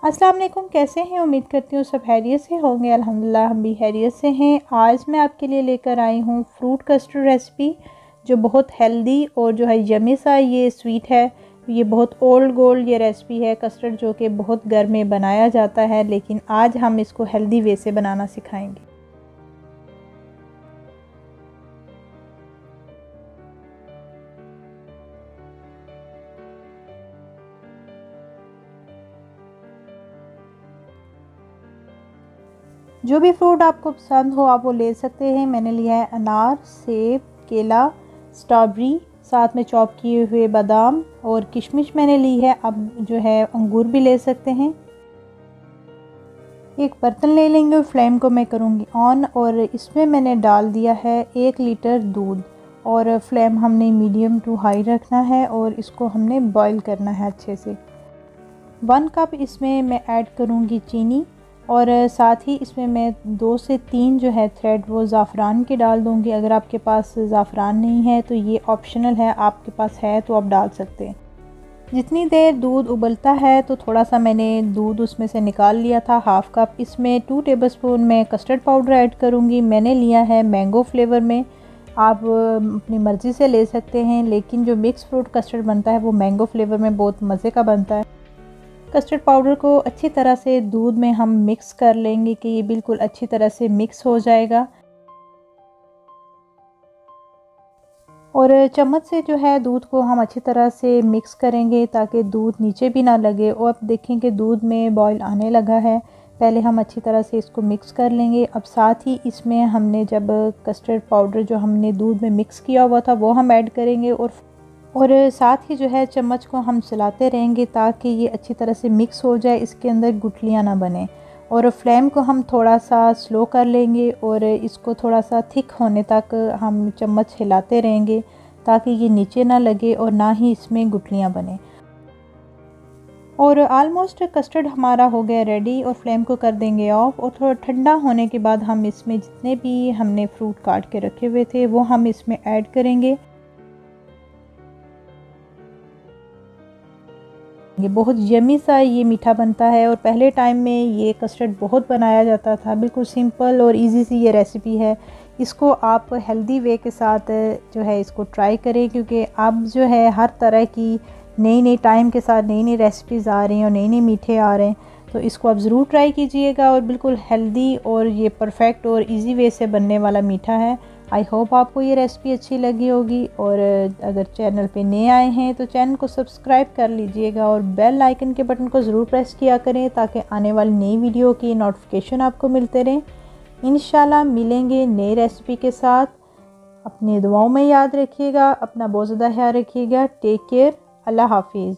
अस्सलाम वालेकुम, कैसे हैं? उम्मीद करती हूँ सब खैरियत से होंगे। अल्हम्दुलिल्लाह हम भी खैरियत से हैं। आज मैं आपके लिए लेकर आई हूँ फ्रूट कस्टर्ड रेसिपी, जो बहुत हेल्दी और जो है यमी सा ये स्वीट है। ये बहुत ओल्ड गोल्ड ये रेसिपी है कस्टर्ड, जो कि बहुत घर में बनाया जाता है, लेकिन आज हम इसको हेल्दी वे से बनाना सिखाएंगे। जो भी फ्रूट आपको पसंद हो आप वो ले सकते हैं। मैंने लिया है अनार, सेब, केला, स्ट्रॉबेरी, साथ में चॉप किए हुए बादाम और किशमिश मैंने ली है। अब जो है अंगूर भी ले सकते हैं। एक बर्तन ले लेंगे और फ्लेम को मैं करूँगी ऑन, और इसमें मैंने डाल दिया है 1 लीटर दूध, और फ्लेम हमने मीडियम टू हाई रखना है और इसको हमने बॉईल करना है अच्छे से। 1 कप इसमें मैं ऐड करूँगी चीनी, और साथ ही इसमें मैं 2 से 3 जो है थ्रेड वो ज़ाफ़रान के डाल दूँगी। अगर आपके पास ज़ाफ़रान नहीं है तो ये ऑप्शनल है, आपके पास है तो आप डाल सकते हैं। जितनी देर दूध उबलता है तो थोड़ा सा मैंने दूध उसमें से निकाल लिया था, हाफ़ कप। इसमें 2 टेबलस्पून मैं कस्टर्ड पाउडर ऐड करूँगी। मैंने लिया है मैंगो फ्लेवर में, आप अपनी मर्ज़ी से ले सकते हैं, लेकिन जो मिक्स फ्रूट कस्टर्ड बनता है वो मैंगो फ्लेवर में बहुत मज़े का बनता है। कस्टर्ड पाउडर को अच्छी तरह से दूध में हम मिक्स कर लेंगे कि ये बिल्कुल अच्छी तरह से मिक्स हो जाएगा, और चम्मच से जो है दूध को हम अच्छी तरह से मिक्स करेंगे ताकि दूध नीचे भी ना लगे। और अब देखें कि दूध में बॉईल आने लगा है। पहले हम अच्छी तरह से इसको मिक्स कर लेंगे। अब साथ ही इसमें हमने जब कस्टर्ड पाउडर जो हमने दूध में मिक्स किया हुआ था वो हम ऐड करेंगे, और साथ ही जो है चम्मच को हम चलाते रहेंगे ताकि ये अच्छी तरह से मिक्स हो जाए, इसके अंदर गुठलियाँ ना बने। और फ्लेम को हम थोड़ा सा स्लो कर लेंगे और इसको थोड़ा सा थिक होने तक हम चम्मच हिलाते रहेंगे ताकि ये नीचे ना लगे और ना ही इसमें गुठलियाँ बने। और ऑलमोस्ट कस्टर्ड हमारा हो गया रेडी, और फ्लेम को कर देंगे ऑफ। और थोड़ा ठंडा होने के बाद हम इसमें जितने भी हमने फ्रूट काट के रखे हुए थे वो हम इसमें ऐड करेंगे। ये बहुत यमी सा ये मीठा बनता है, और पहले टाइम में ये कस्टर्ड बहुत बनाया जाता था। बिल्कुल सिंपल और इजी सी ये रेसिपी है। इसको आप हेल्दी वे के साथ जो है इसको ट्राई करें, क्योंकि अब जो है हर तरह की नई नई टाइम के साथ नई नई रेसिपीज़ आ रही हैं और नई नई मीठे आ रहे हैं। तो इसको आप ज़रूर ट्राई कीजिएगा, और बिल्कुल हेल्दी और ये परफेक्ट और इजी वे से बनने वाला मीठा है। आई होप आपको ये रेसिपी अच्छी लगी होगी, और अगर चैनल पे नए आए हैं तो चैनल को सब्सक्राइब कर लीजिएगा और बेल आइकन के बटन को ज़रूर प्रेस किया करें ताकि आने वाली नई वीडियो की नोटिफिकेशन आपको मिलते रहें। इंशाल्लाह मिलेंगे नई रेसिपी के साथ। अपनी दुआओं में याद रखिएगा, अपना बहुत ज़्यादा ख्याल रखिएगा। टेक केयर, अल्लाह हाफिज़।